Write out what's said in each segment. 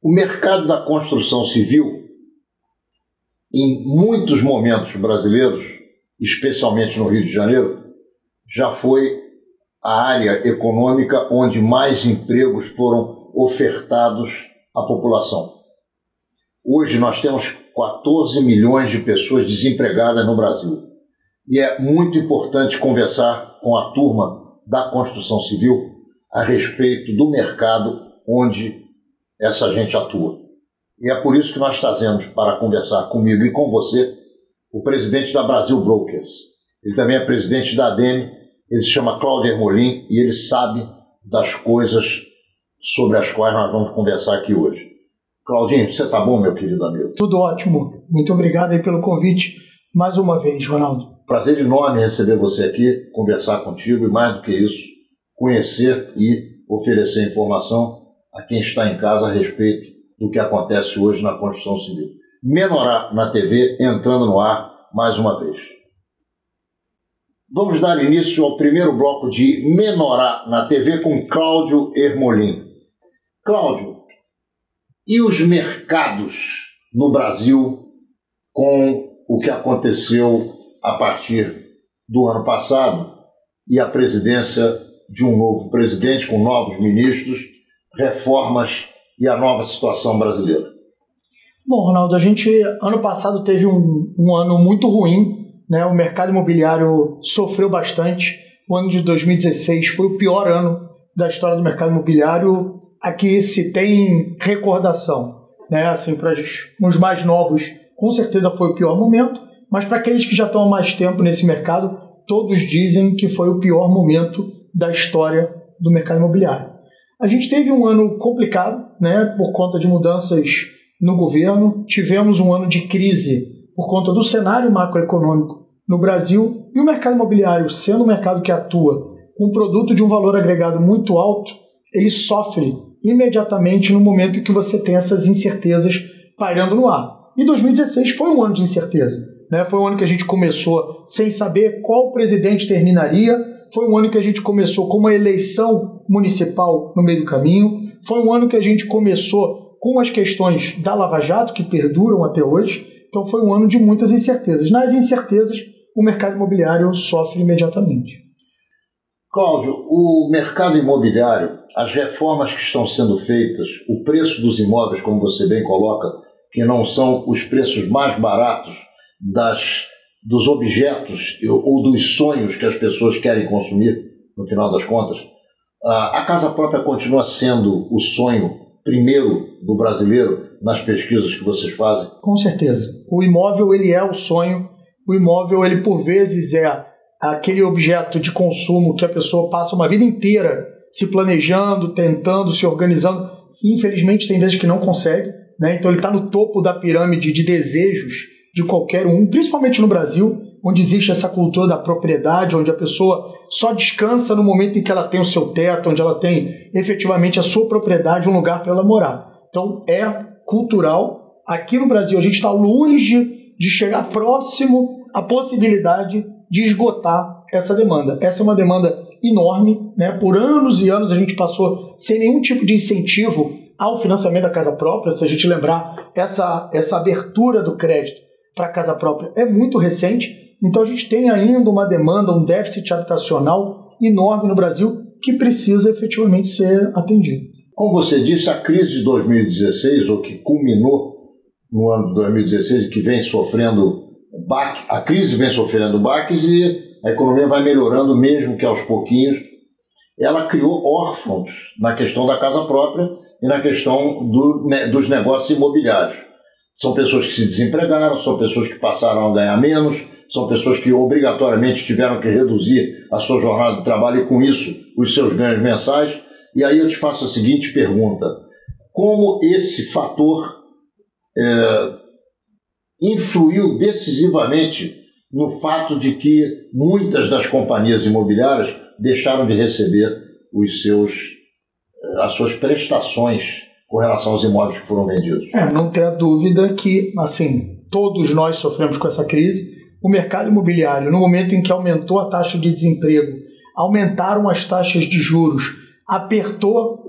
O mercado da construção civil, em muitos momentos brasileiros, especialmente no Rio de Janeiro, já foi a área econômica onde mais empregos foram ofertados à população. Hoje nós temos 14 milhões de pessoas desempregadas no Brasil. E é muito importante conversar com a turma da construção civil a respeito do mercado onde essa gente atua. E é por isso que nós trazemos para conversar comigo e com você o presidente da Brasil Brokers. Ele também é presidente da ADEME, ele se chama Cláudio Ermolim e ele sabe das coisas sobre as quais nós vamos conversar aqui hoje. Claudinho, você tá bom, meu querido amigo? Tudo ótimo. Muito obrigado aí pelo convite mais uma vez, Ronaldo. Prazer enorme receber você aqui, conversar contigo e, mais do que isso, conhecer e oferecer informação a quem está em casa a respeito do que acontece hoje na construção civil. Menorá na TV, entrando no ar mais uma vez. Vamos dar início ao primeiro bloco de Menorá na TV com Cláudio Ermolim. Cláudio, e os mercados no Brasil com o que aconteceu a partir do ano passado e a presidência de um novo presidente com novos ministros, reformas e a nova situação brasileira? Bom, Ronaldo, a gente ano passado teve um ano muito ruim, né? O mercado imobiliário sofreu bastante. O ano de 2016 foi o pior ano da história do mercado imobiliário a que se tem recordação, né? Assim, para os mais novos, com certeza foi o pior momento, mas para aqueles que já estão há mais tempo nesse mercado, todos dizem que foi o pior momento da história do mercado imobiliário. A gente teve um ano complicado, né, por conta de mudanças no governo, tivemos um ano de crise por conta do cenário macroeconômico no Brasil e o mercado imobiliário, sendo um mercado que atua com um produto de um valor agregado muito alto, ele sofre imediatamente no momento em que você tem essas incertezas pairando no ar. E 2016 foi um ano de incerteza, né? Foi um ano que a gente começou sem saber qual presidente terminaria, foi um ano que a gente começou com uma eleição municipal no meio do caminho, foi um ano que a gente começou com as questões da Lava Jato, que perduram até hoje, então foi um ano de muitas incertezas. Nas incertezas, o mercado imobiliário sofre imediatamente. Cláudio, o mercado imobiliário, as reformas que estão sendo feitas, o preço dos imóveis, como você bem coloca, que não são os preços mais baratos dos objetos ou dos sonhos que as pessoas querem consumir, no final das contas, a casa própria continua sendo o sonho primeiro do brasileiro nas pesquisas que vocês fazem? Com certeza. O imóvel, ele é o sonho. O imóvel, ele por vezes é aquele objeto de consumo que a pessoa passa uma vida inteira se planejando, tentando, se organizando. Infelizmente, tem vezes que não consegue, né? Então, ele está no topo da pirâmide de desejos de qualquer um, principalmente no Brasil, onde existe essa cultura da propriedade, onde a pessoa só descansa no momento em que ela tem o seu teto, onde ela tem efetivamente a sua propriedade, um lugar para ela morar. Então, é cultural. Aqui no Brasil, a gente está longe de chegar próximo à possibilidade de esgotar essa demanda. Essa é uma demanda enorme, né? Por anos e anos a gente passou sem nenhum tipo de incentivo ao financiamento da casa própria. Se a gente lembrar, essa abertura do crédito para a casa própria é muito recente. Então a gente tem ainda uma demanda, um déficit habitacional enorme no Brasil que precisa efetivamente ser atendido. Como você disse, a crise de 2016, ou que culminou no ano de 2016 e que vem sofrendo a crise vem sofrendo baques e a economia vai melhorando, mesmo que aos pouquinhos. Ela criou órfãos na questão da casa própria e na questão dos negócios imobiliários. São pessoas que se desempregaram, são pessoas que passaram a ganhar menos, são pessoas que obrigatoriamente tiveram que reduzir a sua jornada de trabalho e, com isso, os seus ganhos mensais. E aí eu te faço a seguinte pergunta: como esse fator influiu decisivamente no fato de que muitas das companhias imobiliárias deixaram de receber as suas prestações com relação aos imóveis que foram vendidos? Não tenha dúvida que, assim, todos nós sofremos com essa crise. O mercado imobiliário, no momento em que aumentou a taxa de desemprego, aumentaram as taxas de juros, apertou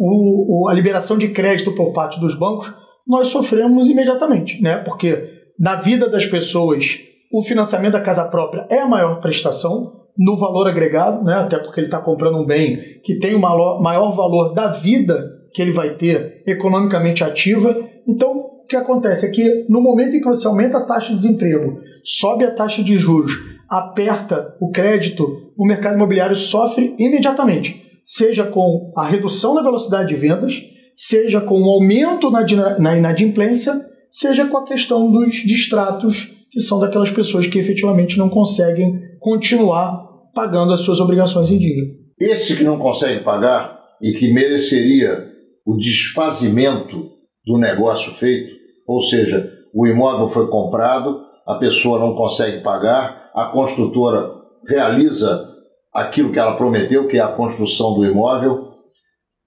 a liberação de crédito por parte dos bancos, nós sofremos imediatamente, né? Porque na vida das pessoas, o financiamento da casa própria é a maior prestação no valor agregado, né? Até porque ele está comprando um bem que tem o maior valor da vida que ele vai ter economicamente ativa. Então, o que acontece é que no momento em que você aumenta a taxa de desemprego, sobe a taxa de juros, aperta o crédito, o mercado imobiliário sofre imediatamente, seja com a redução da velocidade de vendas, seja com o aumento na inadimplência, seja com a questão dos distratos, que são daquelas pessoas que efetivamente não conseguem continuar pagando as suas obrigações em dia. Esse que não consegue pagar e que mereceria o desfazimento do negócio feito, ou seja, o imóvel foi comprado, a pessoa não consegue pagar, a construtora realiza aquilo que ela prometeu, que é a construção do imóvel.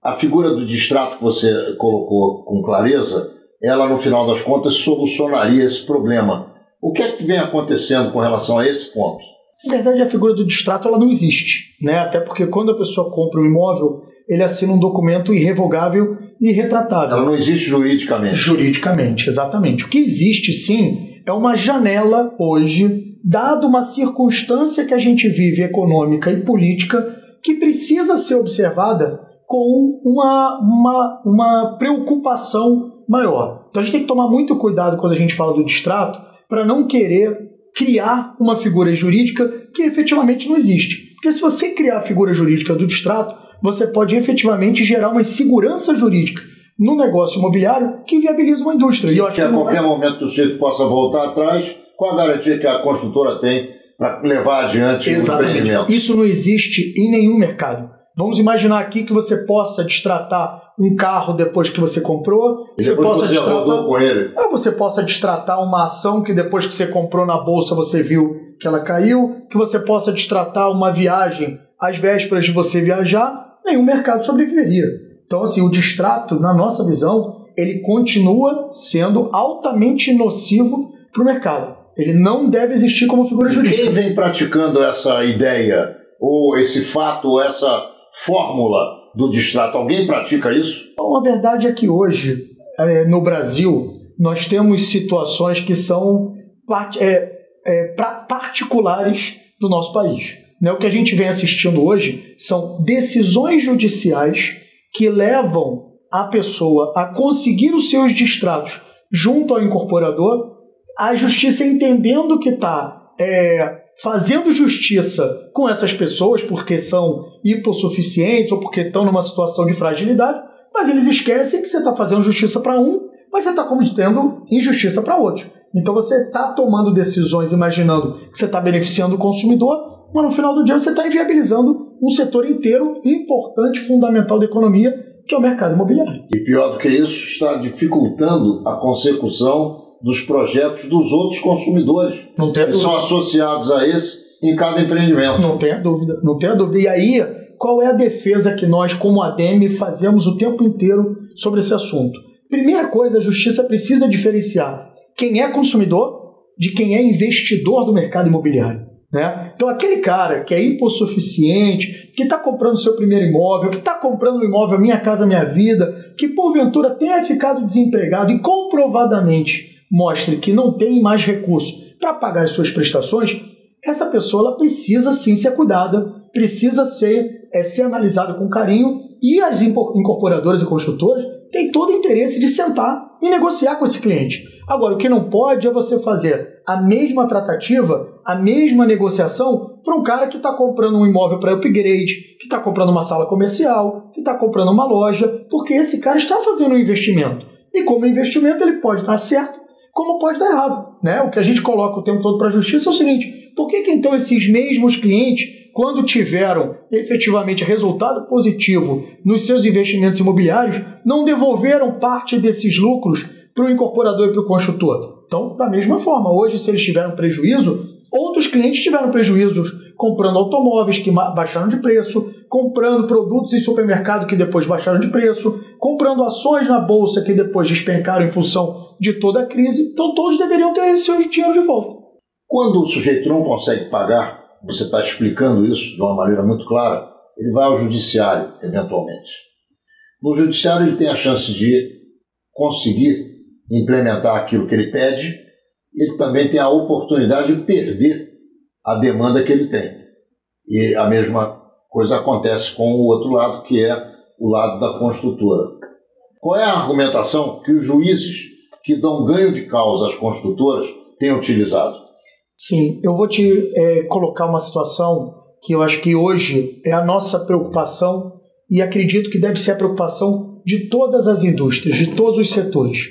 A figura do distrato que você colocou com clareza, ela no final das contas solucionaria esse problema. O que é que vem acontecendo com relação a esse ponto? Na verdade, a figura do distrato ela não existe, né? Até porque quando a pessoa compra um imóvel, ele assina um documento irrevogável e irretratável. Ela não existe juridicamente. Juridicamente, exatamente. O que existe, sim, é uma janela hoje, dado uma circunstância que a gente vive econômica e política, que precisa ser observada com uma preocupação maior. Então a gente tem que tomar muito cuidado quando a gente fala do distrato, para não querer criar uma figura jurídica que efetivamente não existe. Porque se você criar a figura jurídica do distrato, você pode efetivamente gerar uma insegurança jurídica no negócio imobiliário que viabiliza uma indústria. E que a qualquer momento o sujeito possa voltar atrás com a garantia que a construtora tem para levar adiante o empreendimento. Isso não existe em nenhum mercado. Vamos imaginar aqui que você possa destratar um carro depois que você comprou. E depois você rodou com ele. Você possa destratar uma ação que depois que você comprou na bolsa você viu que ela caiu. Que você possa destratar uma viagem às vésperas de você viajar. Nenhum mercado sobreviveria. Então, assim, o distrato, na nossa visão, ele continua sendo altamente nocivo para o mercado. Ele não deve existir como figura jurídica. Quem vem praticando essa ideia, ou esse fato, ou essa fórmula do distrato? Alguém pratica isso? Bom, a verdade é que hoje, no Brasil, nós temos situações que são particulares do nosso país. O que a gente vem assistindo hoje são decisões judiciais que levam a pessoa a conseguir os seus distratos junto ao incorporador, a justiça entendendo que está fazendo justiça com essas pessoas porque são hipossuficientes ou porque estão numa situação de fragilidade, mas eles esquecem que você está fazendo justiça para um, mas você está cometendo injustiça para outro. Então você está tomando decisões imaginando que você está beneficiando o consumidor, mas no final do dia você está inviabilizando um setor inteiro importante, fundamental da economia, que é o mercado imobiliário. E pior do que isso, está dificultando a consecução dos projetos dos outros consumidores que são associados a esse em cada empreendimento. Não tenha dúvida, não tenha dúvida. E aí, qual é a defesa que nós, como ADEME, fazemos o tempo inteiro sobre esse assunto? Primeira coisa, a justiça precisa diferenciar quem é consumidor de quem é investidor do mercado imobiliário. Né? Então, aquele cara que é hipossuficiente, que está comprando seu primeiro imóvel, que está comprando um imóvel Minha Casa Minha Vida, que porventura tenha ficado desempregado e comprovadamente mostre que não tem mais recurso para pagar as suas prestações, essa pessoa ela precisa sim ser cuidada, precisa ser analisada com carinho, e as incorporadoras e construtoras têm todo o interesse de sentar e negociar com esse cliente. Agora, o que não pode é você fazer a mesma tratativa, a mesma negociação para um cara que está comprando um imóvel para upgrade, que está comprando uma sala comercial, que está comprando uma loja, porque esse cara está fazendo um investimento. E como investimento ele pode dar certo, como pode dar errado. Né? O que a gente coloca o tempo todo para a justiça é o seguinte: por que então esses mesmos clientes, quando tiveram efetivamente resultado positivo nos seus investimentos imobiliários, não devolveram parte desses lucros para o incorporador e para o construtor? Então, da mesma forma, hoje, se eles tiveram prejuízo, outros clientes tiveram prejuízos comprando automóveis que baixaram de preço, comprando produtos em supermercado que depois baixaram de preço, comprando ações na bolsa que depois despencaram em função de toda a crise. Então, todos deveriam ter seu dinheiro de volta. Quando o sujeito não consegue pagar, você está explicando isso de uma maneira muito clara, ele vai ao judiciário, eventualmente. No judiciário, ele tem a chance de conseguir implementar aquilo que ele pede, ele também tem a oportunidade de perder a demanda que ele tem. E a mesma coisa acontece com o outro lado, que é o lado da construtora. Qual é a argumentação que os juízes que dão ganho de causa às construtoras têm utilizado? Sim, eu vou te colocar uma situação que eu acho que hoje é a nossa preocupação e acredito que deve ser a preocupação de todas as indústrias, de todos os setores.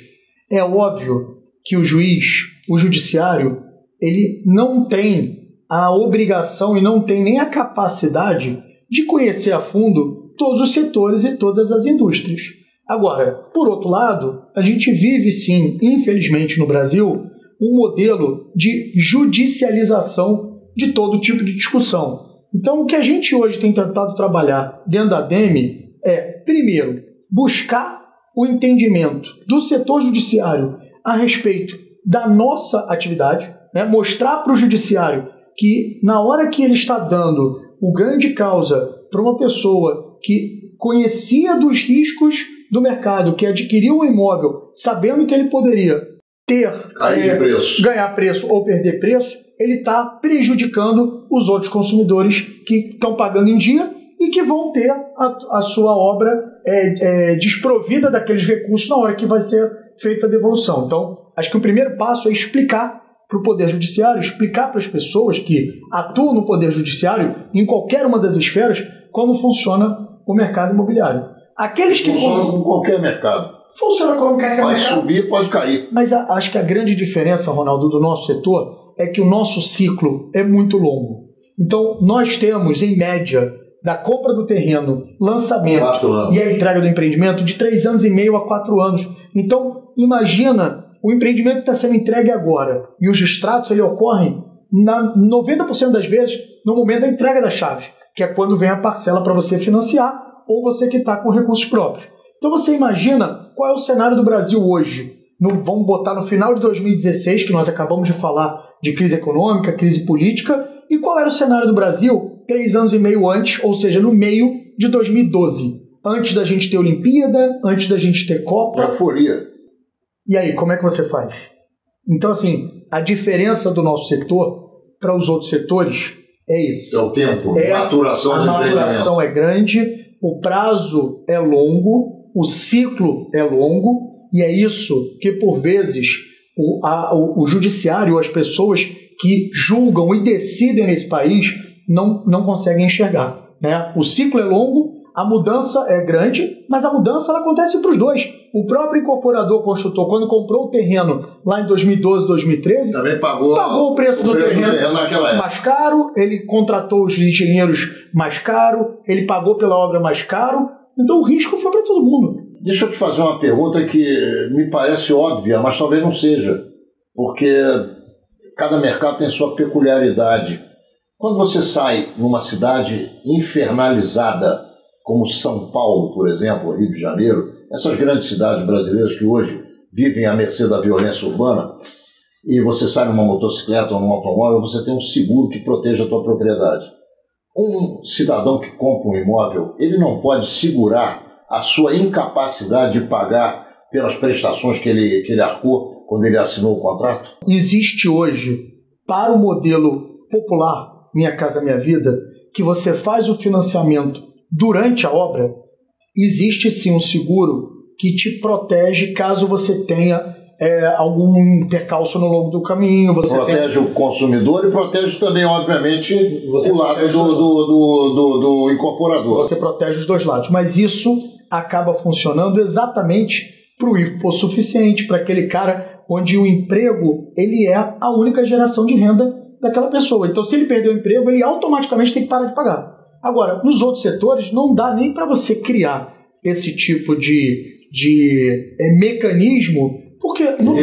É óbvio que o juiz, o judiciário, ele não tem a obrigação e não tem nem a capacidade de conhecer a fundo todos os setores e todas as indústrias. Agora, por outro lado, a gente vive sim, infelizmente no Brasil, um modelo de judicialização de todo tipo de discussão. Então, o que a gente hoje tem tentado trabalhar dentro da ADEME é, primeiro, buscar o entendimento do setor judiciário a respeito da nossa atividade, né? Mostrar para o judiciário que na hora que ele está dando o ganho de causa para uma pessoa que conhecia dos riscos do mercado, que adquiriu um imóvel sabendo que ele poderia ganhar preço ou perder preço, ele está prejudicando os outros consumidores que estão pagando em dia e que vão ter a sua obra desprovida daqueles recursos na hora que vai ser feita a devolução. Então, acho que o primeiro passo é explicar para o Poder Judiciário, explicar para as pessoas que atuam no Poder Judiciário, em qualquer uma das esferas, como funciona o mercado imobiliário. Aqueles que funciona com qualquer mercado. Funciona com qualquer mercado. Pode subir, pode cair. Mas acho que a grande diferença, Ronaldo, do nosso setor é que o nosso ciclo é muito longo. Então, nós temos, em média, da compra do terreno, lançamento e a entrega do empreendimento, de 3 anos e meio a 4 anos. Então, imagina o empreendimento que está sendo entregue agora e os extratos ele ocorrem 90% das vezes no momento da entrega das chaves, que é quando vem a parcela para você financiar ou você que está com recursos próprios. Então você imagina qual é o cenário do Brasil hoje. Vamos botar no final de 2016, que nós acabamos de falar de crise econômica, crise política, e qual era o cenário do Brasil 3 anos e meio antes, ou seja, no meio de 2012. Antes da gente ter Olimpíada, antes da gente ter Copa. Euforia. E aí, como é que você faz? Então, assim, a diferença do nosso setor para os outros setores é isso. É o tempo, a maturação é grande, o prazo é longo, o ciclo é longo, e é isso que, por vezes, o judiciário, as pessoas que julgam e decidem nesse país, não conseguem enxergar, né? O ciclo é longo, a mudança é grande, mas a mudança ela acontece para os dois. O próprio incorporador construtor, quando comprou o terreno lá em 2012, 2013, também pagou o preço do terreno naquela época mais caro, ele contratou os engenheiros mais caro, ele pagou pela obra mais caro, então o risco foi para todo mundo. Deixa eu te fazer uma pergunta que me parece óbvia, mas talvez não seja, porque cada mercado tem sua peculiaridade. Quando você sai numa cidade infernalizada, como São Paulo, por exemplo, Rio de Janeiro, essas grandes cidades brasileiras que hoje vivem à mercê da violência urbana, e você sai numa motocicleta ou num automóvel, você tem um seguro que proteja a tua propriedade. Um cidadão que compra um imóvel, ele não pode segurar a sua incapacidade de pagar pelas prestações que ele arcou quando ele assinou o contrato? Existe hoje, para o modelo popular, Minha Casa Minha Vida, que você faz o financiamento durante a obra, existe sim um seguro que te protege caso você tenha algum percalço no longo do caminho. Você protege o consumidor e protege também, obviamente, o lado do incorporador. Você protege os dois lados, mas isso acaba funcionando exatamente para o hipossuficiente, para aquele cara onde o emprego ele é a única geração de renda daquela pessoa. Então, se ele perder o emprego, ele automaticamente tem que parar de pagar. Agora, nos outros setores, não dá nem para você criar esse tipo de mecanismo, porque no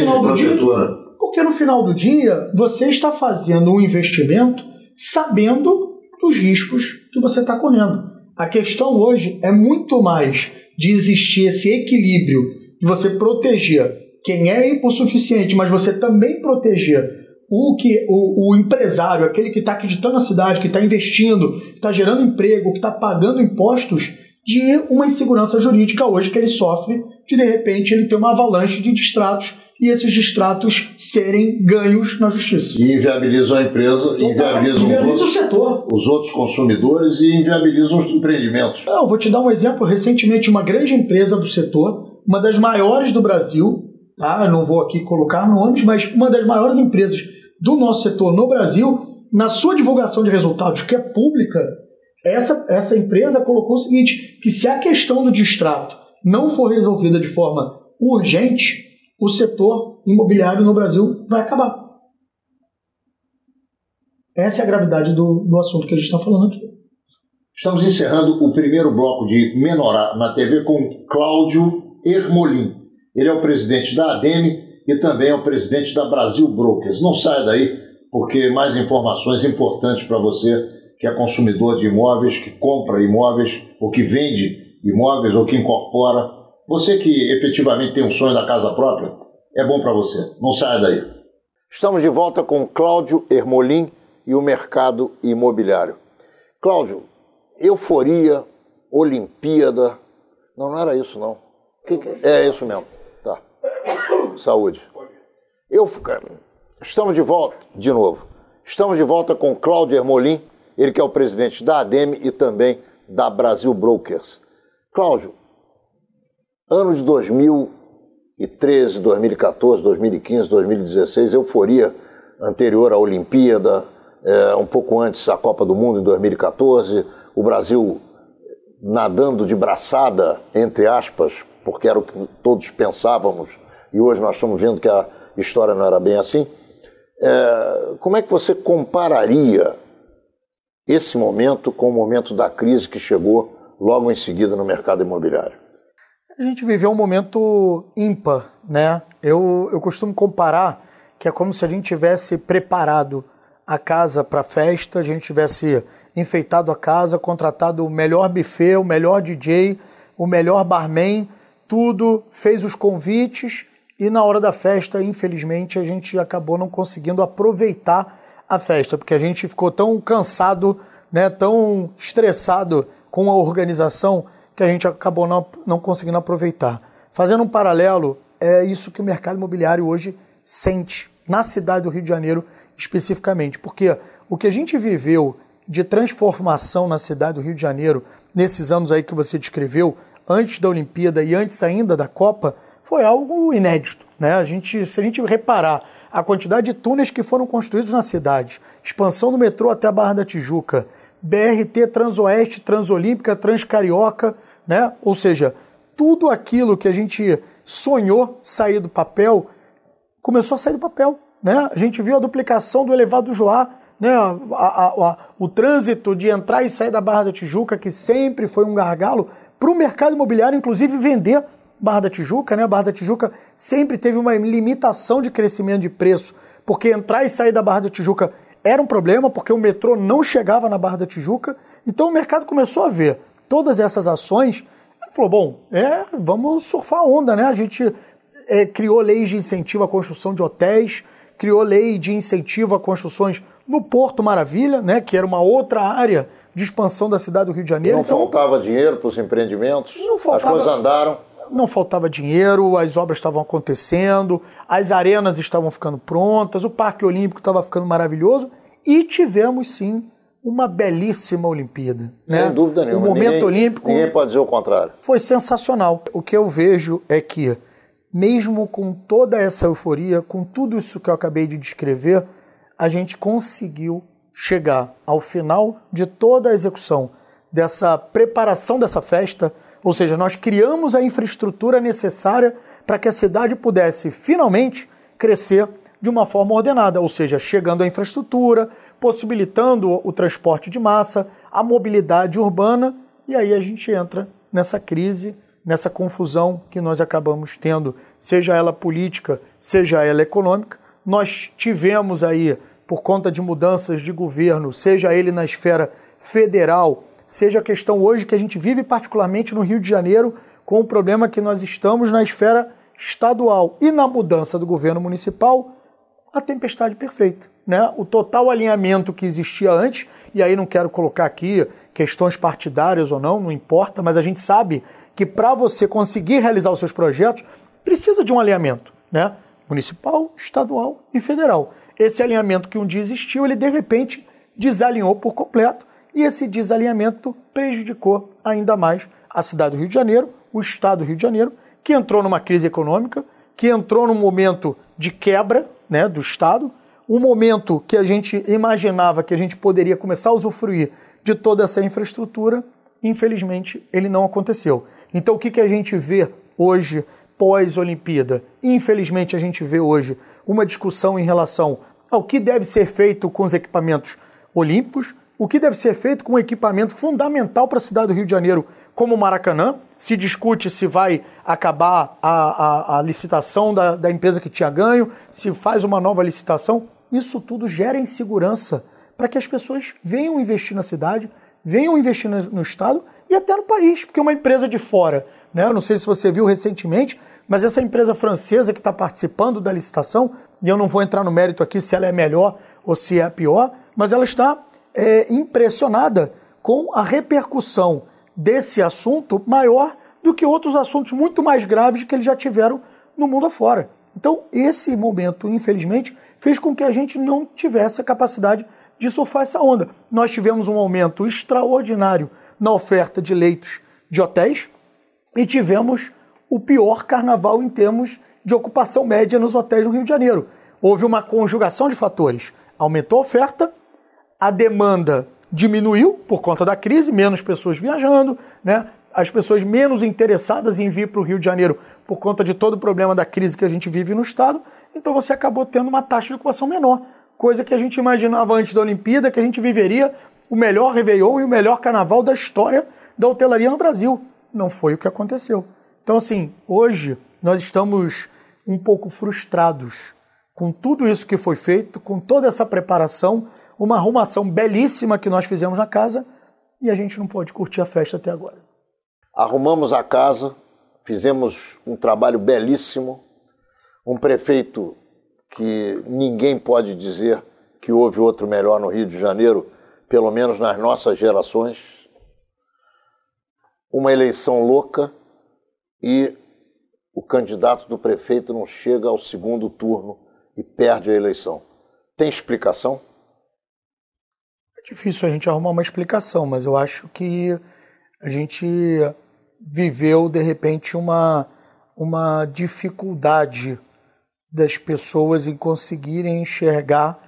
final do dia, você está fazendo um investimento sabendo dos riscos que você está correndo. A questão hoje é muito mais de existir esse equilíbrio, de você proteger quem é hipossuficiente, mas você também proteger o empresário, aquele que está acreditando na cidade, que está investindo, que está gerando emprego, que está pagando impostos, de uma insegurança jurídica hoje que ele sofre de repente, ele ter uma avalanche de distratos e esses distratos serem ganhos na justiça. E inviabilizam a empresa, inviabilizam o setor, os outros consumidores e inviabilizam os empreendimentos. Eu vou te dar um exemplo. Recentemente, uma grande empresa do setor, uma das maiores do Brasil, tá? Eu não vou aqui colocar nomes, mas uma das maiores empresas do nosso setor no Brasil, na sua divulgação de resultados, que é pública, essa empresa colocou o seguinte, que se a questão do distrato não for resolvida de forma urgente, o setor imobiliário no Brasil vai acabar. Essa é a gravidade do assunto que a gente está falando aqui. Estamos encerrando o primeiro bloco de Menorá na TV com Cláudio Ermolim. Ele é o presidente da ADEME e também é o presidente da Brasil Brokers. Não saia daí, porque mais informações importantes para você que é consumidor de imóveis, que compra imóveis, ou que vende imóveis, ou que incorpora. Você que efetivamente tem um sonho da casa própria, é bom para você. Não saia daí. Estamos de volta com Cláudio Ermolim e o mercado imobiliário. Cláudio, euforia, Olimpíada... Não era isso, não. É isso mesmo. Tá. Saúde. Estamos de volta, de novo. Estamos de volta com Cláudio Ermolim, ele que é o presidente da ADEME e também da Brasil Brokers. Cláudio, ano de 2013, 2014, 2015, 2016, euforia anterior à Olimpíada, um pouco antes a Copa do Mundo em 2014, o Brasil nadando de braçada, entre aspas, porque era o que todos pensávamos, e hoje nós estamos vendo que a história não era bem assim. Como é que você compararia esse momento com o momento da crise que chegou logo em seguida no mercado imobiliário? A gente viveu um momento ímpar, né? Eu costumo comparar que é como se a gente tivesse preparado a casa para a festa, a gente tivesse enfeitado a casa, contratado o melhor buffet, o melhor DJ, o melhor barman, tudo, fez os convites e na hora da festa, infelizmente, a gente acabou não conseguindo aproveitar a festa, porque a gente ficou tão cansado, né, tão estressado com a organização que a gente acabou não conseguindo aproveitar. Fazendo um paralelo, é isso que o mercado imobiliário hoje sente na cidade do Rio de Janeiro especificamente, porque o que a gente viveu de transformação na cidade do Rio de Janeiro nesses anos aí que você descreveu, antes da Olimpíada e antes ainda da Copa, foi algo inédito, né? Se a gente reparar a quantidade de túneis que foram construídos na cidade, expansão do metrô até a Barra da Tijuca, BRT Transoeste, Transolímpica, Transcarioca, né? Ou seja, tudo aquilo que a gente sonhou sair do papel, começou a sair do papel, né? A gente viu a duplicação do elevado do Joá, né? O trânsito de entrar e sair da Barra da Tijuca, que sempre foi um gargalo para o mercado imobiliário, inclusive vender Barra da Tijuca, né? A Barra da Tijuca sempre teve uma limitação de crescimento de preço, porque entrar e sair da Barra da Tijuca era um problema, porque o metrô não chegava na Barra da Tijuca. Então o mercado começou a ver todas essas ações e falou, bom, vamos surfar a onda, né? A gente criou leis de incentivo à construção de hotéis, criou lei de incentivo a construções no Porto Maravilha, né? Que era uma outra área de expansão da cidade do Rio de Janeiro. Não faltava dinheiro para os empreendimentos? Não faltava, as coisas andaram? Não faltava dinheiro, as obras estavam acontecendo, as arenas estavam ficando prontas, o Parque Olímpico estava ficando maravilhoso e tivemos, sim, uma belíssima Olimpíada. Sem dúvida nenhuma. O momento olímpico... Ninguém pode dizer o contrário. Foi sensacional. O que eu vejo é que, mesmo com toda essa euforia, com tudo isso que eu acabei de descrever, a gente conseguiu chegar ao final de toda a execução dessa preparação dessa festa, ou seja, nós criamos a infraestrutura necessária para que a cidade pudesse finalmente crescer de uma forma ordenada, ou seja, chegando à infraestrutura, possibilitando o transporte de massa, a mobilidade urbana, e aí a gente entra nessa crise, nessa confusão que nós acabamos tendo, seja ela política, seja ela econômica. Nós tivemos aí, por conta de mudanças de governo, seja ele na esfera federal, seja a questão hoje que a gente vive particularmente no Rio de Janeiro, com o problema que nós estamos na esfera estadual e na mudança do governo municipal, a tempestade perfeita, né? O total alinhamento que existia antes, e aí não quero colocar aqui questões partidárias ou não importa, mas a gente sabe que para você conseguir realizar os seus projetos, precisa de um alinhamento, né? municipal, estadual e federal. Esse alinhamento que um dia existiu, ele de repente desalinhou por completo e esse desalinhamento prejudicou ainda mais a cidade do Rio de Janeiro, o estado do Rio de Janeiro, que entrou numa crise econômica, que entrou num momento de quebra, né, do estado, um momento que a gente imaginava que a gente poderia começar a usufruir de toda essa infraestrutura, infelizmente ele não aconteceu. Então o que a gente vê hoje pós-Olimpíada? Infelizmente a gente vê hoje uma discussão em relação ao que deve ser feito com os equipamentos olímpicos, o que deve ser feito com um equipamento fundamental para a cidade do Rio de Janeiro, como o Maracanã. Se discute se vai acabar a licitação da empresa que tinha ganho, se faz uma nova licitação. Isso tudo gera insegurança para que as pessoas venham investir na cidade, venham investir no estado e até no país, porque uma empresa de fora, né? Eu não sei se você viu recentemente, mas essa empresa francesa que está participando da licitação, e eu não vou entrar no mérito aqui se ela é melhor ou se é a pior, mas ela está impressionada com a repercussão desse assunto maior do que outros assuntos muito mais graves que eles já tiveram no mundo afora. Então, esse momento, infelizmente, fez com que a gente não tivesse a capacidade de surfar essa onda. Nós tivemos um aumento extraordinário na oferta de leitos de hotéis e tivemos o pior carnaval em termos de ocupação média nos hotéis no Rio de Janeiro. Houve uma conjugação de fatores. Aumentou a oferta, a demanda diminuiu por conta da crise, menos pessoas viajando, né? As pessoas menos interessadas em vir para o Rio de Janeiro por conta de todo o problema da crise que a gente vive no estado, então você acabou tendo uma taxa de ocupação menor, coisa que a gente imaginava antes da Olimpíada, que a gente viveria o melhor Réveillon e o melhor carnaval da história da hotelaria no Brasil. Não foi o que aconteceu. Então, assim, hoje nós estamos um pouco frustrados com tudo isso que foi feito, com toda essa preparação, uma arrumação belíssima que nós fizemos na casa e a gente não pôde curtir a festa até agora. Arrumamos a casa, fizemos um trabalho belíssimo, um prefeito que ninguém pode dizer que houve outro melhor no Rio de Janeiro, pelo menos nas nossas gerações, uma eleição louca e o candidato do prefeito não chega ao segundo turno e perde a eleição. Tem explicação? É difícil a gente arrumar uma explicação, mas eu acho que a gente viveu, de repente, uma dificuldade das pessoas em conseguirem enxergar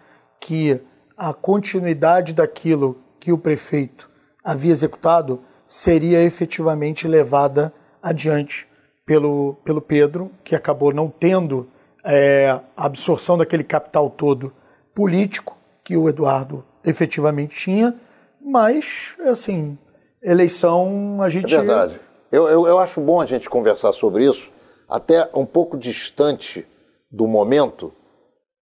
que a continuidade daquilo que o prefeito havia executado seria efetivamente levada adiante pelo Pedro, que acabou não tendo a absorção daquele capital todo político que o Eduardo efetivamente tinha, mas, assim, eleição a gente... É verdade. Eu acho bom a gente conversar sobre isso, até um pouco distante do momento,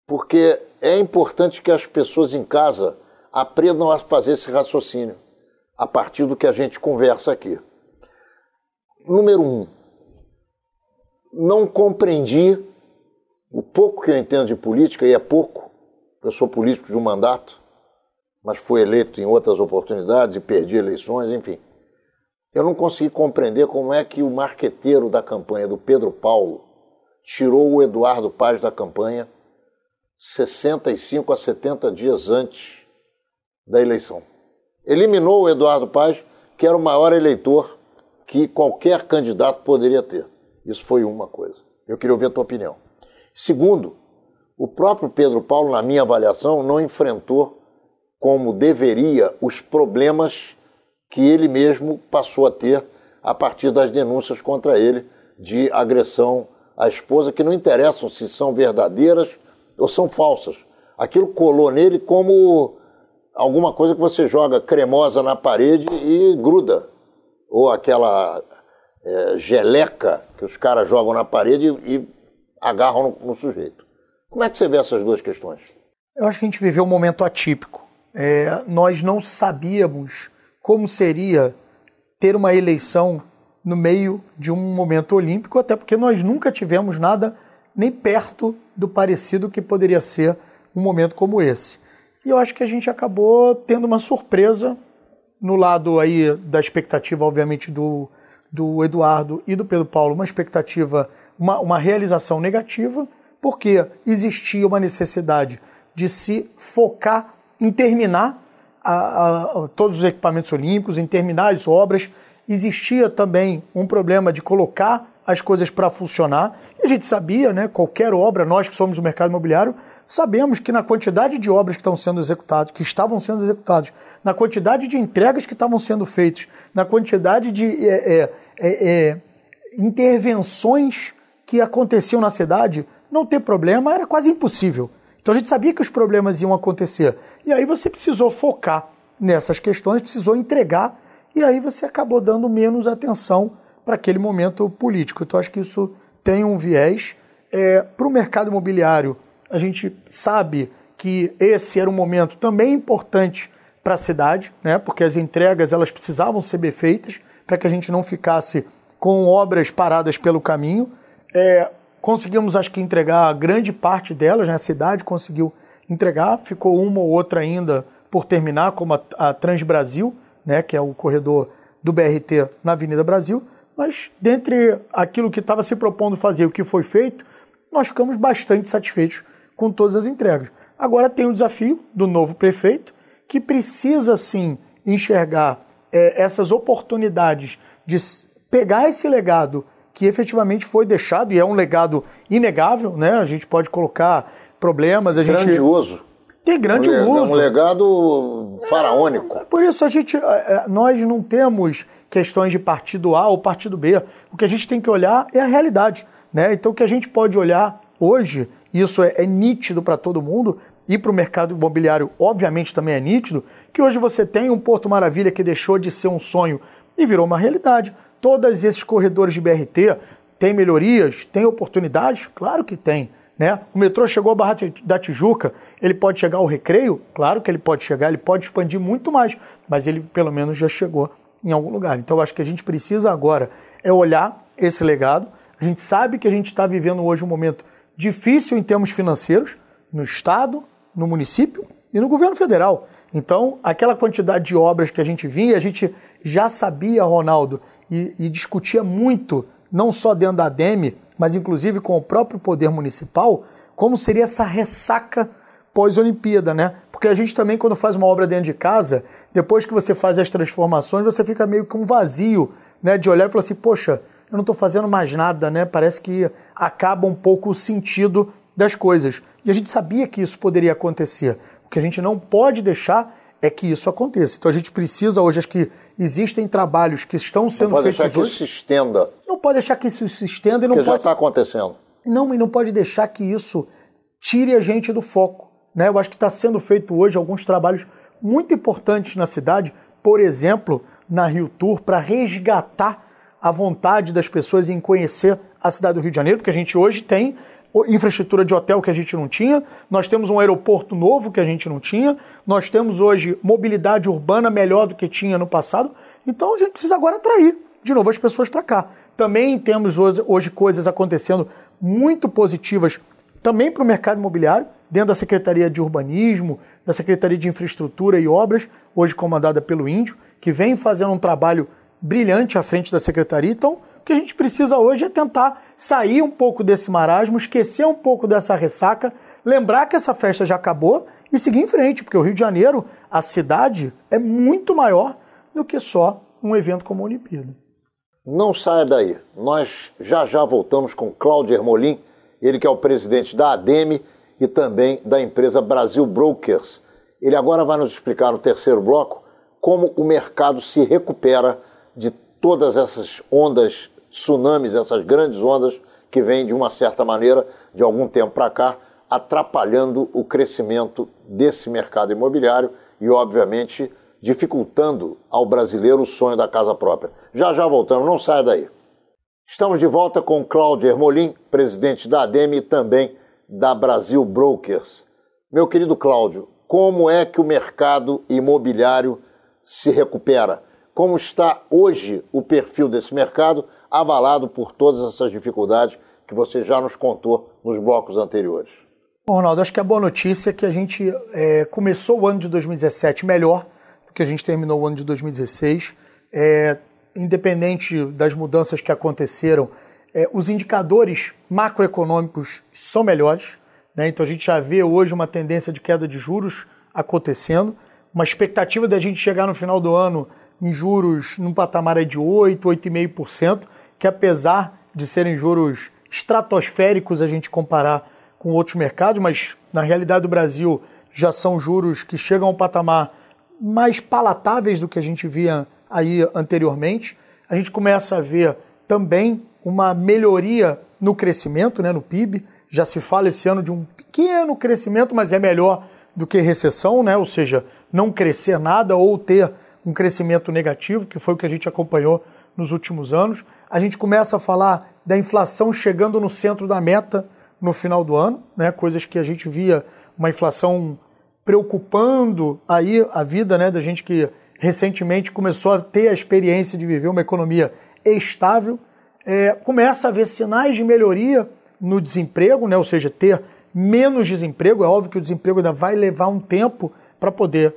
porque é importante que as pessoas em casa aprendam a fazer esse raciocínio a partir do que a gente conversa aqui. Número 1, não compreendi o pouco que eu entendo de política, e é pouco, eu sou político de um mandato, mas fui eleito em outras oportunidades e perdi eleições, enfim. Eu não consegui compreender como é que o marqueteiro da campanha do Pedro Paulo tirou o Eduardo Paes da campanha 65 a 70 dias antes da eleição. Eliminou o Eduardo Paes, que era o maior eleitor que qualquer candidato poderia ter. Isso foi uma coisa. Eu queria ouvir a tua opinião. Segundo, o próprio Pedro Paulo, na minha avaliação, não enfrentou como deveria os problemas que ele mesmo passou a ter a partir das denúncias contra ele de agressão à esposa, que não interessam se são verdadeiras ou são falsas. Aquilo colou nele como alguma coisa que você joga cremosa na parede e gruda. Ou aquela geleca que os caras jogam na parede e agarram no sujeito. Como é que você vê essas duas questões? Eu acho que a gente viveu um momento atípico. Nós não sabíamos como seria ter uma eleição no meio de um momento olímpico, até porque nós nunca tivemos nada nem perto do parecido que poderia ser um momento como esse. E eu acho que a gente acabou tendo uma surpresa no lado aí da expectativa, obviamente, do Eduardo e do Pedro Paulo, uma expectativa, uma realização negativa, porque existia uma necessidade de se focar em terminar todos os equipamentos olímpicos, em terminar as obras. Existia também um problema de colocar as coisas para funcionar. E a gente sabia, né, qualquer obra, nós que somos do mercado imobiliário, sabemos que na quantidade de obras que estavam sendo executadas, na quantidade de entregas que estavam sendo feitas, na quantidade de intervenções que aconteciam na cidade, não ter problema era quase impossível. Então a gente sabia que os problemas iam acontecer. E aí você precisou focar nessas questões, precisou entregar, e aí você acabou dando menos atenção para aquele momento político. Então acho que isso tem um viés. Para o mercado imobiliário, a gente sabe que esse era um momento também importante para a cidade, né? Porque as entregas elas precisavam ser bem feitas para que a gente não ficasse com obras paradas pelo caminho. Conseguimos, acho que, entregar grande parte delas, né? A cidade conseguiu entregar, ficou uma ou outra ainda por terminar, como a Transbrasil, né? Que é o corredor do BRT na Avenida Brasil, mas dentre aquilo que estava se propondo fazer e o que foi feito, nós ficamos bastante satisfeitos com todas as entregas. Agora tem o desafio do novo prefeito, que precisa, sim, enxergar essas oportunidades de pegar esse legado que efetivamente foi deixado, e é um legado inegável, né? A gente pode colocar problemas... Grandioso. Tem grande uso. Um legado faraônico. Por isso, nós não temos questões de partido A ou partido B. O que a gente tem que olhar é a realidade, né? Então, o que a gente pode olhar hoje, isso é nítido para todo mundo, e para o mercado imobiliário, obviamente, também é nítido, que hoje você tem um Porto Maravilha que deixou de ser um sonho e virou uma realidade. Todos esses corredores de BRT têm melhorias, têm oportunidades? Claro que tem, né? O metrô chegou à Barra da Tijuca, ele pode chegar ao Recreio? Claro que ele pode chegar, ele pode expandir muito mais, mas ele pelo menos já chegou em algum lugar. Então eu acho que a gente precisa agora olhar esse legado. A gente sabe que a gente está vivendo hoje um momento difícil em termos financeiros, no Estado, no município e no governo federal. Então, aquela quantidade de obras que a gente vinha, a gente já sabia, Ronaldo, e discutia muito, não só dentro da ADEME, mas inclusive com o próprio poder municipal, como seria essa ressaca pós-Olimpíada, né? Porque a gente também, quando faz uma obra dentro de casa, depois que você faz as transformações, você fica meio com um vazio, né? De olhar e falar assim, poxa, eu não estou fazendo mais nada, né? Parece que acaba um pouco o sentido das coisas. E a gente sabia que isso poderia acontecer. O que a gente não pode deixar é que isso aconteça. Então a gente precisa hoje, acho que existem trabalhos que estão sendo feitos hoje. Não pode deixar que isso se estenda. Não pode deixar que isso se estenda e não porque pode... já está acontecendo. Não, e não pode deixar que isso tire a gente do foco, né? Eu acho que está sendo feito hoje alguns trabalhos muito importantes na cidade, por exemplo, na Rio Tour, para resgatar a vontade das pessoas em conhecer a cidade do Rio de Janeiro, porque a gente hoje tem infraestrutura de hotel que a gente não tinha, nós temos um aeroporto novo que a gente não tinha, nós temos hoje mobilidade urbana melhor do que tinha no passado, então a gente precisa agora atrair de novo as pessoas para cá. Também temos hoje coisas acontecendo muito positivas também para o mercado imobiliário, dentro da Secretaria de Urbanismo, da Secretaria de Infraestrutura e Obras, hoje comandada pelo Índio, que vem fazendo um trabalho brilhante à frente da Secretaria. Então, o que a gente precisa hoje é tentar sair um pouco desse marasmo, esquecer um pouco dessa ressaca, lembrar que essa festa já acabou e seguir em frente, porque o Rio de Janeiro, a cidade, é muito maior do que só um evento como a Olimpíada. Não saia daí. Nós já voltamos com Cláudio Hermolin, ele que é o presidente da ADEME e também da empresa Brasil Brokers. Ele agora vai nos explicar no terceiro bloco como o mercado se recupera de todas essas ondas, tsunamis, essas grandes ondas que vêm de uma certa maneira, de algum tempo para cá, atrapalhando o crescimento desse mercado imobiliário e, obviamente, dificultando ao brasileiro o sonho da casa própria. Já voltamos, não saia daí. Estamos de volta com Cláudio Hermolin, presidente da ADEME e também da Brasil Brokers. Meu querido Cláudio, como é que o mercado imobiliário se recupera? Como está hoje o perfil desse mercado, abalado por todas essas dificuldades que você já nos contou nos blocos anteriores? Bom, Ronaldo, acho que a boa notícia é que a gente começou o ano de 2017 melhor do que a gente terminou o ano de 2016. Independente das mudanças que aconteceram, os indicadores macroeconômicos são melhores, né? Então a gente já vê hoje uma tendência de queda de juros acontecendo, uma expectativa da gente chegar no final do ano em juros num patamar de 8, 8,5%, que apesar de serem juros estratosféricos a gente comparar com outros mercados, mas na realidade do Brasil já são juros que chegam a um patamar mais palatáveis do que a gente via aí anteriormente. A gente começa a ver também uma melhoria no crescimento, né, no PIB. Já se fala esse ano de um pequeno crescimento, mas é melhor do que recessão, né? Ou seja, não crescer nada ou ter um crescimento negativo, que foi o que a gente acompanhou nos últimos anos. A gente começa a falar da inflação chegando no centro da meta no final do ano, né? Coisas que a gente via uma inflação preocupando aí a vida, né, da gente que recentemente começou a ter a experiência de viver uma economia estável. Começa a haver sinais de melhoria no desemprego, né? Ou seja, ter menos desemprego. É óbvio que o desemprego ainda vai levar um tempo para poder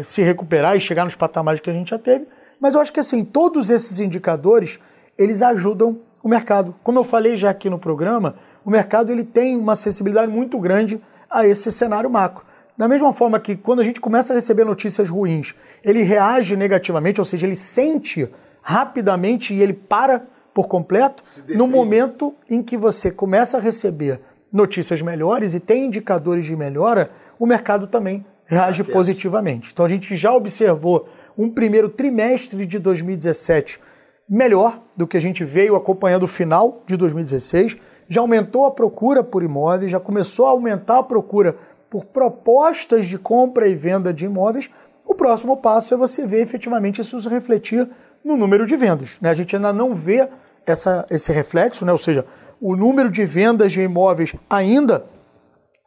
se recuperar e chegar nos patamares que a gente já teve. Mas eu acho que assim, todos esses indicadores, eles ajudam o mercado. Como eu falei já aqui no programa, o mercado ele tem uma sensibilidade muito grande a esse cenário macro. Da mesma forma que quando a gente começa a receber notícias ruins, ele reage negativamente, ou seja, ele sente rapidamente e ele para por completo. No momento em que você começa a receber notícias melhores e tem indicadores de melhora, o mercado também reage positivamente. Então a gente já observou um primeiro trimestre de 2017 melhor do que a gente veio acompanhando o final de 2016, já aumentou a procura por imóveis, já começou a aumentar a procura por propostas de compra e venda de imóveis. O próximo passo é você ver efetivamente isso se refletir no número de vendas, né? A gente ainda não vê esse reflexo, né? Ou seja, o número de vendas de imóveis ainda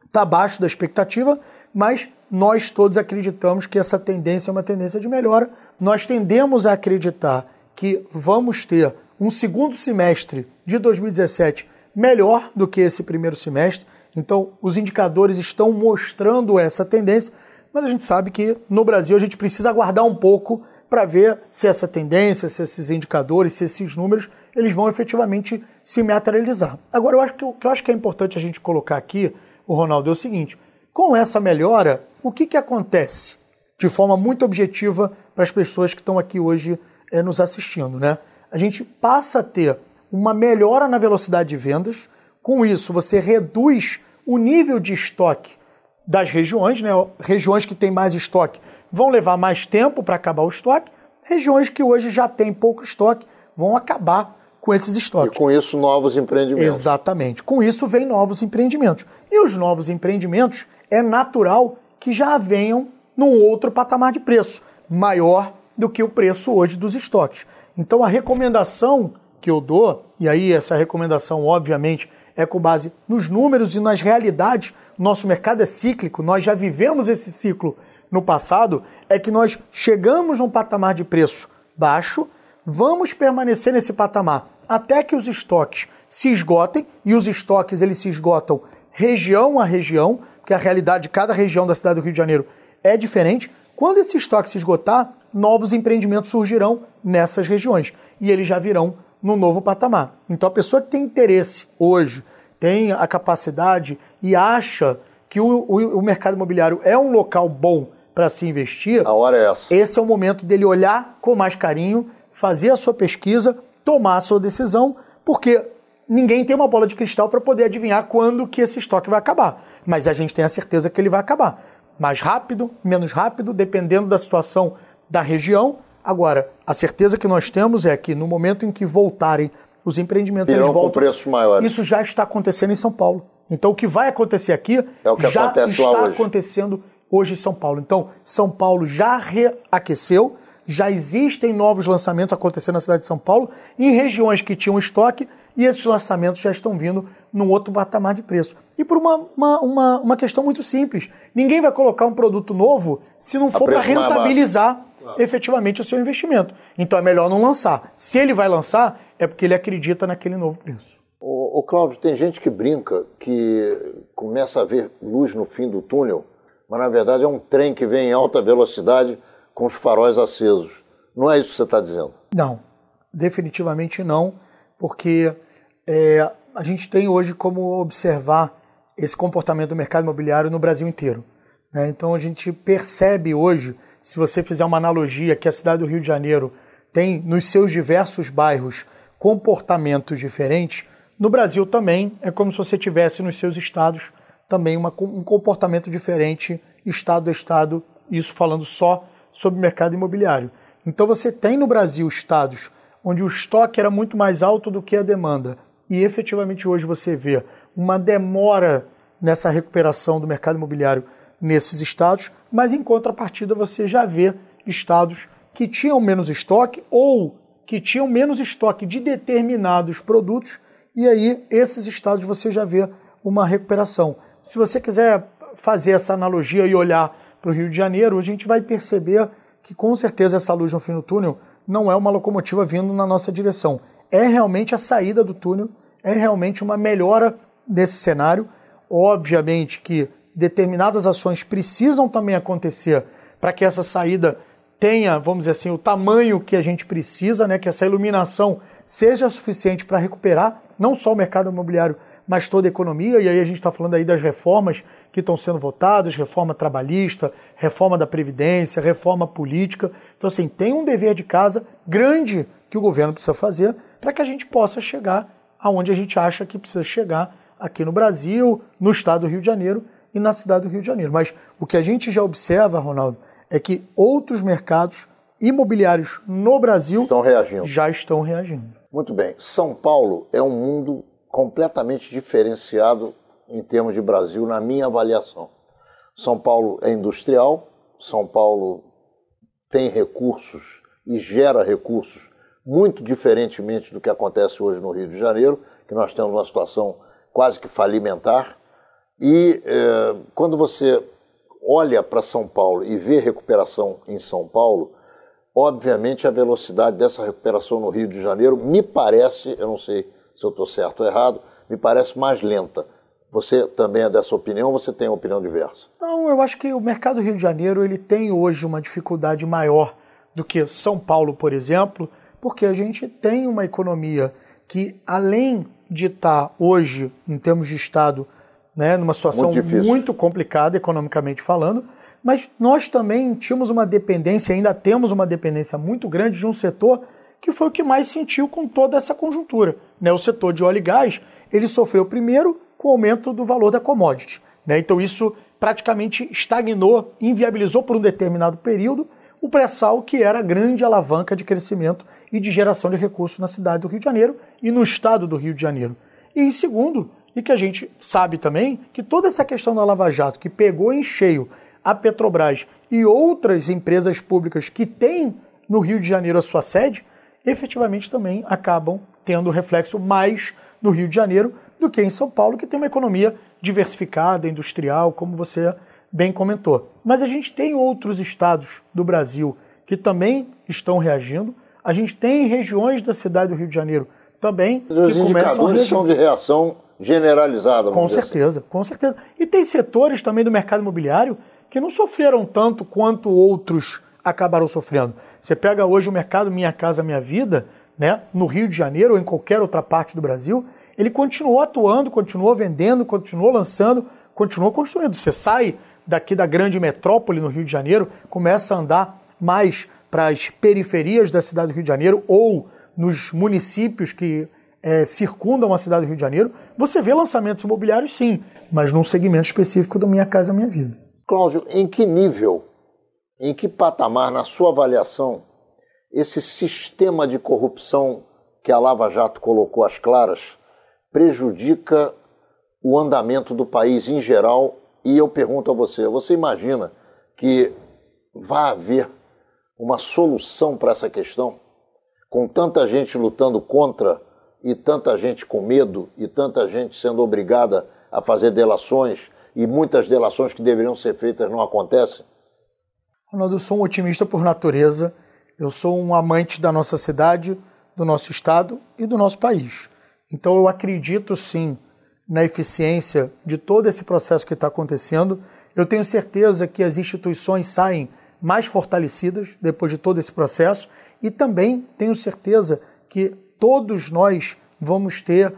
está abaixo da expectativa, mas nós todos acreditamos que essa tendência é uma tendência de melhora. Nós tendemos a acreditar que vamos ter um segundo semestre de 2017 melhor do que esse primeiro semestre. Então, os indicadores estão mostrando essa tendência, mas a gente sabe que no Brasil a gente precisa aguardar um pouco para ver se essa tendência, se esses indicadores, se esses números, eles vão efetivamente se materializar. Agora, o que eu acho que é importante a gente colocar aqui, o Ronaldo, é o seguinte: com essa melhora, o que acontece de forma muito objetiva para as pessoas que estão aqui hoje nos assistindo, né? A gente passa a ter uma melhora na velocidade de vendas. Com isso, você reduz o nível de estoque das regiões, né? Regiões que têm mais estoque vão levar mais tempo para acabar o estoque. Regiões que hoje já têm pouco estoque vão acabar com esses estoques. E com isso, novos empreendimentos. Exatamente. Com isso, vem novos empreendimentos. E os novos empreendimentos, é natural que já venham num outro patamar de preço, maior do que o preço hoje dos estoques. Então, a recomendação que eu dou, e aí essa recomendação, obviamente, é com base nos números e nas realidades. Nosso mercado é cíclico, nós já vivemos esse ciclo no passado, é que nós chegamos num patamar de preço baixo, vamos permanecer nesse patamar até que os estoques se esgotem, e os estoques eles se esgotam região a região, porque a realidade de cada região da cidade do Rio de Janeiro é diferente. Quando esse estoque se esgotar, novos empreendimentos surgirão nessas regiões e eles já virão num novo patamar. Então a pessoa que tem interesse hoje, tem a capacidade e acha que o mercado imobiliário é um local bom para se investir, a hora é essa. Esse é o momento dele olhar com mais carinho, fazer a sua pesquisa, tomar a sua decisão, porque ninguém tem uma bola de cristal para poder adivinhar quando que esse estoque vai acabar. Mas a gente tem a certeza que ele vai acabar. Mais rápido, menos rápido, dependendo da situação da região. Agora, a certeza que nós temos é que no momento em que voltarem os empreendimentos, eles voltam. Com preços maiores. Isso já está acontecendo em São Paulo. Então, o que vai acontecer aqui é o que já está acontecendo hoje em São Paulo. Então, São Paulo já reaqueceu, já existem novos lançamentos acontecendo na cidade de São Paulo, em regiões que tinham estoque, e esses lançamentos já estão vindo num outro patamar de preço. E por uma questão muito simples. Ninguém vai colocar um produto novo se não for para rentabilizar efetivamente o seu investimento. Então é melhor não lançar. Se ele vai lançar, é porque ele acredita naquele novo preço. Ô Cláudio, tem gente que brinca que começa a ver luz no fim do túnel, mas na verdade é um trem que vem em alta velocidade com os faróis acesos. Não é isso que você está dizendo? Não, definitivamente não, porque a gente tem hoje como observar esse comportamento do mercado imobiliário no Brasil inteiro, né? Então a gente percebe hoje, se você fizer uma analogia, que a cidade do Rio de Janeiro tem nos seus diversos bairros comportamentos diferentes, no Brasil também é como se você tivesse nos seus estados também um comportamento diferente, estado a estado, isso falando só sobre o mercado imobiliário. Então você tem no Brasil estados onde o estoque era muito mais alto do que a demanda, e efetivamente hoje você vê uma demora nessa recuperação do mercado imobiliário nesses estados, mas em contrapartida você já vê estados que tinham menos estoque ou que tinham menos estoque de determinados produtos, e aí esses estados você já vê uma recuperação. Se você quiser fazer essa analogia e olhar para o Rio de Janeiro, a gente vai perceber que com certeza essa luz no fim do túnel não é uma locomotiva vindo na nossa direção. É realmente a saída do túnel, é realmente uma melhora desse cenário. Obviamente que determinadas ações precisam também acontecer para que essa saída tenha, vamos dizer assim, o tamanho que a gente precisa, né, que essa iluminação seja suficiente para recuperar não só o mercado imobiliário, mas toda a economia. E aí a gente está falando aí das reformas que estão sendo votadas, reforma trabalhista, reforma da Previdência, reforma política. Então, assim, tem um dever de casa grande que o governo precisa fazer para que a gente possa chegar aonde a gente acha que precisa chegar aqui no Brasil, no estado do Rio de Janeiro e na cidade do Rio de Janeiro. Mas o que a gente já observa, Ronaldo, é que outros mercados imobiliários no Brasil já estão reagindo. Muito bem. São Paulo é um mundo completamente diferenciado em termos de Brasil, na minha avaliação. São Paulo é industrial, São Paulo tem recursos e gera recursos muito diferentemente do que acontece hoje no Rio de Janeiro, que nós temos uma situação quase que falimentar. E quando você olha para São Paulo e vê recuperação em São Paulo, obviamente a velocidade dessa recuperação no Rio de Janeiro me parece, eu não sei se eu estou certo ou errado, me parece mais lenta. Você também é dessa opinião ou você tem uma opinião diversa? Não, eu acho que o mercado do Rio de Janeiro ele tem hoje uma dificuldade maior do que São Paulo, por exemplo, porque a gente tem uma economia que, além de estar hoje, em termos de Estado, né, numa situação muito complicada economicamente falando, mas nós também tínhamos uma dependência, ainda temos uma dependência muito grande de um setor que foi o que mais sentiu com toda essa conjuntura, né? O setor de óleo e gás, ele sofreu primeiro com o aumento do valor da commodity, né? Então isso praticamente estagnou, inviabilizou por um determinado período o pré-sal, que era a grande alavanca de crescimento e de geração de recursos na cidade do Rio de Janeiro e no estado do Rio de Janeiro. E em segundo, e que a gente sabe também, que toda essa questão da Lava Jato, que pegou em cheio a Petrobras e outras empresas públicas que têm no Rio de Janeiro a sua sede, efetivamente também acabam tendo reflexo mais no Rio de Janeiro do que em São Paulo, que tem uma economia diversificada, industrial, como você bem comentou. Mas a gente tem outros estados do Brasil que também estão reagindo. A gente tem regiões da cidade do Rio de Janeiro também que começam a reagir. Os indicadores são de reação generalizada. Com certeza, assim. Com certeza. E tem setores também do mercado imobiliário que não sofreram tanto quanto outros acabaram sofrendo. Você pega hoje o mercado Minha Casa Minha Vida, né, no Rio de Janeiro ou em qualquer outra parte do Brasil, ele continuou atuando, continuou vendendo, continuou lançando, continuou construindo. Você sai daqui da grande metrópole no Rio de Janeiro, começa a andar mais para as periferias da cidade do Rio de Janeiro ou nos municípios que circundam a cidade do Rio de Janeiro, você vê lançamentos imobiliários sim, mas num segmento específico do Minha Casa Minha Vida. Cláudio, em que nível, em que patamar, na sua avaliação, esse sistema de corrupção que a Lava Jato colocou às claras prejudica o andamento do país em geral? E eu pergunto a você imagina que vai haver uma solução para essa questão? Com tanta gente lutando contra e tanta gente com medo e tanta gente sendo obrigada a fazer delações e muitas delações que deveriam ser feitas não acontecem? Ronaldo, eu sou um otimista por natureza, eu sou um amante da nossa cidade, do nosso estado e do nosso país. Então eu acredito sim na eficiência de todo esse processo que está acontecendo. Eu tenho certeza que as instituições saem mais fortalecidas depois de todo esse processo e também tenho certeza que todos nós vamos ter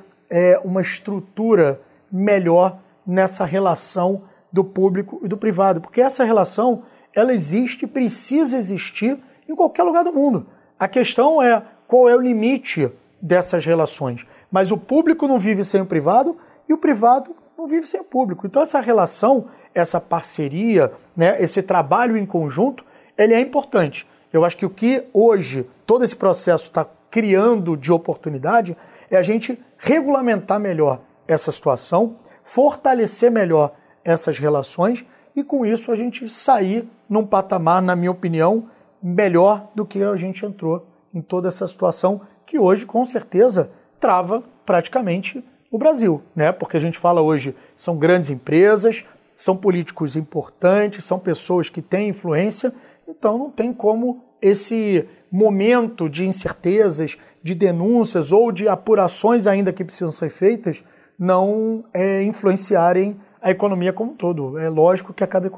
uma estrutura melhor nessa relação do público e do privado, porque essa relação ela existe e precisa existir em qualquer lugar do mundo. A questão é qual é o limite dessas relações, mas o público não vive sem o privado e o privado não vive sem o público. Então essa relação, essa parceria, né, esse trabalho em conjunto, ele é importante. Eu acho que o que hoje todo esse processo está criando de oportunidade é a gente regulamentar melhor essa situação, fortalecer melhor essas relações e com isso a gente sair num patamar, na minha opinião, melhor do que a gente entrou em toda essa situação que hoje, com certeza, trava praticamente o Brasil, né? Porque a gente fala hoje, são grandes empresas, são políticos importantes, são pessoas que têm influência, então não tem como esse momento de incertezas, de denúncias ou de apurações ainda que precisam ser feitas não influenciarem a economia como um todo. É lógico que acaba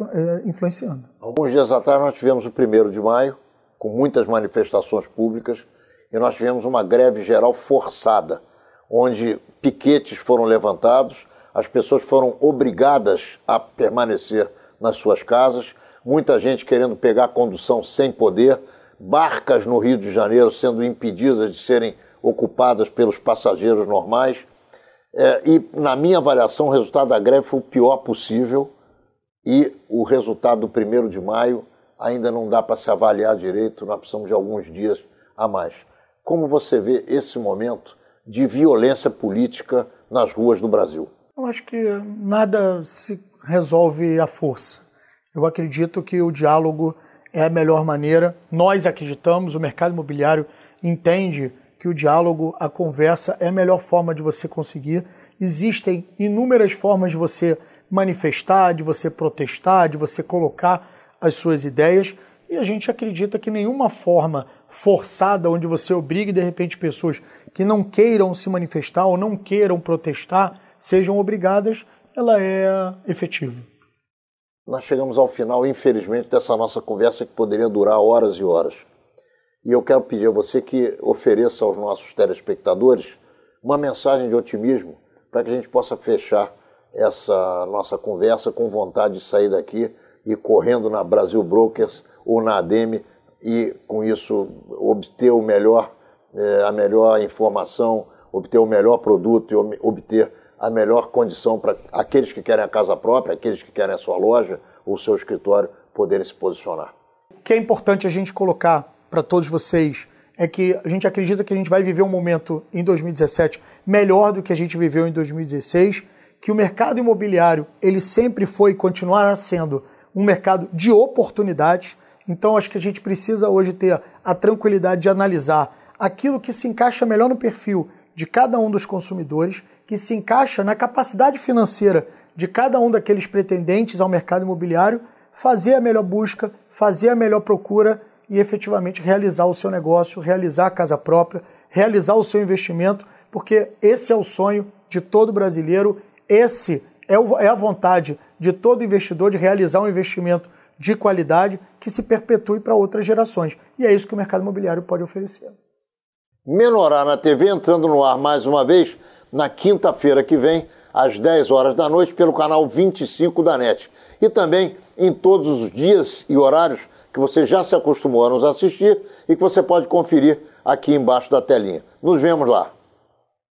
influenciando. Alguns dias atrás nós tivemos o 1º de maio, com muitas manifestações públicas, e nós tivemos uma greve geral forçada, onde piquetes foram levantados, as pessoas foram obrigadas a permanecer nas suas casas, muita gente querendo pegar a condução sem poder, barcas no Rio de Janeiro sendo impedidas de serem ocupadas pelos passageiros normais. E, na minha avaliação, o resultado da greve foi o pior possível e o resultado do 1º de maio ainda não dá para se avaliar direito, nós precisamos de alguns dias a mais. Como você vê esse momento de violência política nas ruas do Brasil? Eu acho que nada se resolve à força. Eu acredito que o diálogo é a melhor maneira. Nós acreditamos, o mercado imobiliário entende que o diálogo, a conversa é a melhor forma de você conseguir. Existem inúmeras formas de você manifestar, de você protestar, de você colocar as suas ideias, e a gente acredita que nenhuma forma forçada, onde você obrigue de repente pessoas que não queiram se manifestar ou não queiram protestar, sejam obrigadas, ela é efetiva. Nós chegamos ao final, infelizmente, dessa nossa conversa que poderia durar horas e horas. E eu quero pedir a você que ofereça aos nossos telespectadores uma mensagem de otimismo para que a gente possa fechar essa nossa conversa com vontade de sair daqui e correndo na Brasil Brokers ou na ADEME e, com isso, obter a melhor informação, obter o melhor produto e obter a melhor condição para aqueles que querem a casa própria, aqueles que querem a sua loja ou o seu escritório poderem se posicionar. O que é importante a gente colocar para todos vocês é que a gente acredita que a gente vai viver um momento em 2017 melhor do que a gente viveu em 2016, que o mercado imobiliário ele sempre foi e continuará sendo um mercado de oportunidades. Então acho que a gente precisa hoje ter a tranquilidade de analisar aquilo que se encaixa melhor no perfil de cada um dos consumidores, que se encaixa na capacidade financeira de cada um daqueles pretendentes ao mercado imobiliário, fazer a melhor busca, fazer a melhor procura e efetivamente realizar o seu negócio, realizar a casa própria, realizar o seu investimento, porque esse é o sonho de todo brasileiro, esse é a vontade de todo investidor de realizar um investimento de qualidade que se perpetue para outras gerações. E é isso que o mercado imobiliário pode oferecer. Menorá na TV entrando no ar mais uma vez na quinta-feira que vem, às 10 horas da noite, pelo canal 25 da NET. E também em todos os dias e horários que você já se acostumou a nos assistir e que você pode conferir aqui embaixo da telinha. Nos vemos lá.